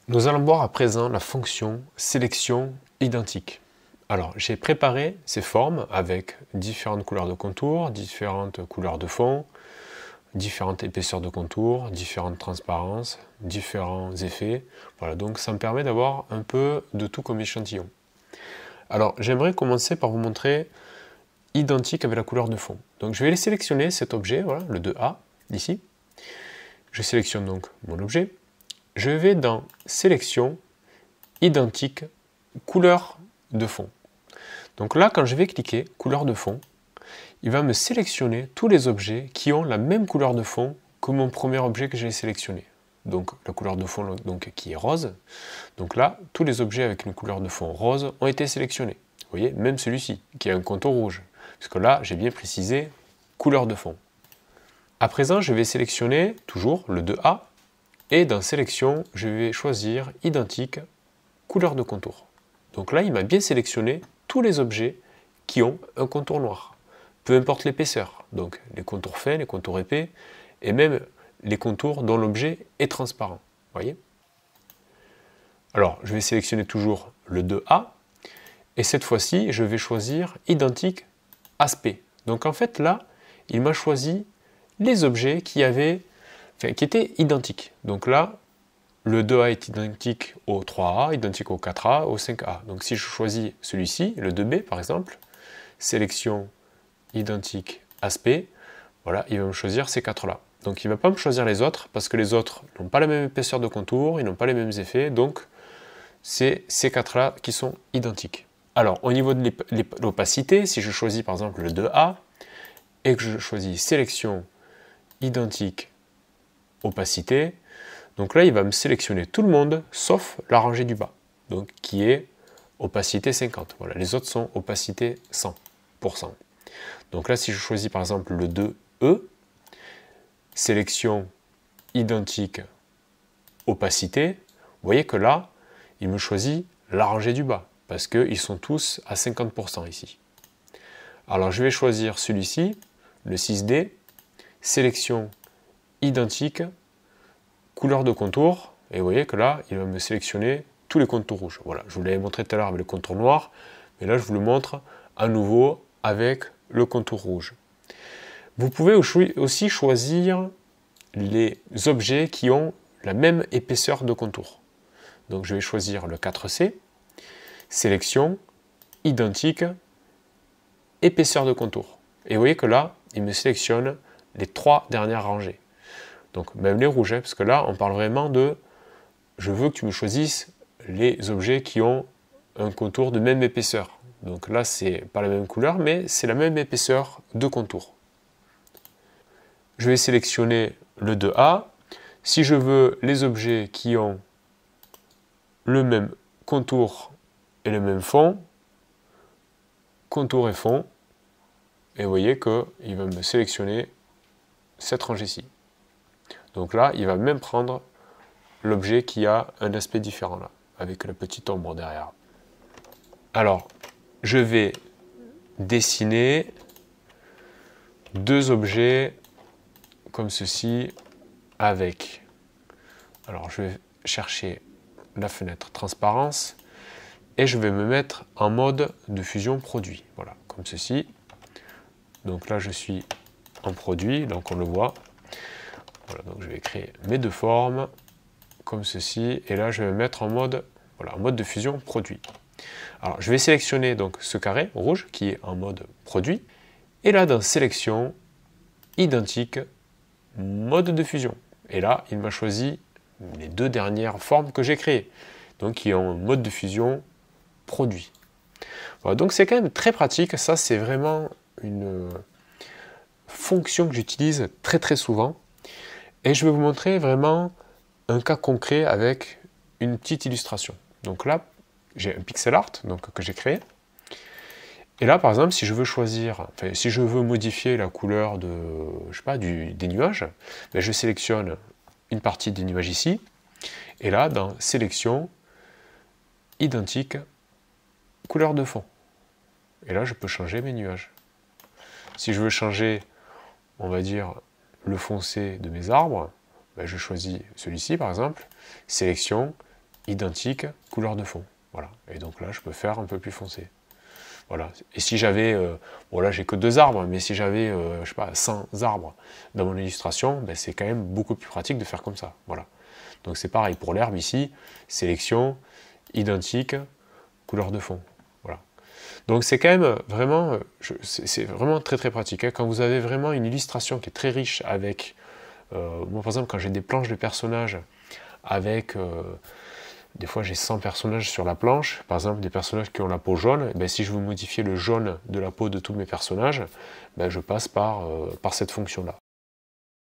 Nous allons voir à présent la fonction sélection identique. Alors, j'ai préparé ces formes avec différentes couleurs de contour, différentes couleurs de fond, différentes épaisseurs de contour, différentes transparences, différents effets. Voilà, donc ça me permet d'avoir un peu de tout comme échantillon. Alors, j'aimerais commencer par vous montrer identique avec la couleur de fond. Donc, je vais sélectionner cet objet, voilà, le 2A, ici. Je sélectionne donc mon objet. Je vais dans Sélection, Identique, Couleur de fond. Donc là, quand je vais cliquer Couleur de fond, il va me sélectionner tous les objets qui ont la même couleur de fond que mon premier objet que j'ai sélectionné. Donc la couleur de fond donc, qui est rose. Donc là, tous les objets avec une couleur de fond rose ont été sélectionnés. Vous voyez, même celui-ci, qui a un contour rouge. Parce que là, j'ai bien précisé couleur de fond. À présent, je vais sélectionner toujours le 2A. Et dans Sélection, je vais choisir Identique, Couleur de contour. Donc là, il m'a bien sélectionné tous les objets qui ont un contour noir. Peu importe l'épaisseur. Donc les contours fins, les contours épais, et même les contours dont l'objet est transparent. Voyez ? Alors, je vais sélectionner toujours le 2A. Et cette fois-ci, je vais choisir Identique, Aspect. Donc en fait, là, il m'a choisi les objets qui étaient identiques. Donc là, le 2A est identique au 3A, identique au 4A, au 5A. Donc si je choisis celui-ci, le 2B par exemple, sélection, identique, aspect, voilà, il va me choisir ces 4-là. Donc il ne va pas me choisir les autres, parce que les autres n'ont pas la même épaisseur de contour, ils n'ont pas les mêmes effets, donc c'est ces 4-là qui sont identiques. Alors au niveau de l'opacité, si je choisis par exemple le 2A, et que je choisis sélection, identique, opacité, donc là, il va me sélectionner tout le monde, sauf la rangée du bas, donc qui est opacité 50. Voilà, les autres sont opacité 100%. Donc là, si je choisis par exemple le 2E, sélection identique, opacité, vous voyez que là, il me choisit la rangée du bas, parce qu'ils sont tous à 50% ici. Alors je vais choisir celui-ci, le 6D, sélection identique, couleur de contour, et vous voyez que là, il va me sélectionner tous les contours rouges. Voilà, je vous l'avais montré tout à l'heure avec le contour noir, mais là, je vous le montre à nouveau avec le contour rouge. Vous pouvez aussi choisir les objets qui ont la même épaisseur de contour. Donc, je vais choisir le 4C, sélection, identique, épaisseur de contour. Et vous voyez que là, il me sélectionne les 3 dernières rangées. Donc même les rouges, hein, parce que là, on parle vraiment de je veux que tu me choisisses les objets qui ont un contour de même épaisseur. Donc là, c'est pas la même couleur, mais c'est la même épaisseur de contour. Je vais sélectionner le 2A. Si je veux les objets qui ont le même contour et le même fond, contour et fond, et vous voyez qu'il va me sélectionner cette rangée-ci. Donc là, il va même prendre l'objet qui a un aspect différent là, avec la petite ombre derrière. Alors, je vais dessiner deux objets comme ceci avec. Alors, je vais chercher la fenêtre transparence et je vais me mettre en mode de fusion produit. Voilà, comme ceci. Donc là, je suis en produit, donc on le voit. Voilà, donc je vais créer mes deux formes comme ceci, et là je vais me mettre en mode, voilà, en mode de fusion produit. Alors je vais sélectionner donc ce carré rouge qui est en mode produit, et là dans sélection, identique, mode de fusion. Et là il m'a choisi les deux dernières formes que j'ai créées, donc qui ont un mode de fusion produit. Voilà, donc c'est quand même très pratique, ça c'est vraiment une fonction que j'utilise très très souvent, et je vais vous montrer vraiment un cas concret avec une petite illustration. Donc là, j'ai un pixel art donc, que j'ai créé. Et là, par exemple, si je veux choisir, si je veux modifier la couleur de, je sais pas, des nuages, ben je sélectionne une partie des nuages ici. Et là, dans Sélection, Identique, Couleur de fond. Et là, je peux changer mes nuages. Si je veux changer, on va dire, le foncé de mes arbres, ben je choisis celui-ci, par exemple, Sélection, identique, couleur de fond. Voilà. Et donc là, je peux faire un peu plus foncé. Voilà. Et si j'avais, bon là j'ai que 2 arbres, mais si j'avais, je sais pas, 100 arbres dans mon illustration, ben, c'est quand même beaucoup plus pratique de faire comme ça. Voilà. Donc c'est pareil pour l'herbe ici, sélection, identique, couleur de fond. Voilà. Donc c'est quand même vraiment, c'est vraiment très très pratique. Hein. Quand vous avez vraiment une illustration qui est très riche avec, moi par exemple quand j'ai des planches de personnages avec, des fois j'ai 100 personnages sur la planche, par exemple des personnages qui ont la peau jaune, ben, si je veux modifier le jaune de la peau de tous mes personnages, ben, je passe par cette fonction-là.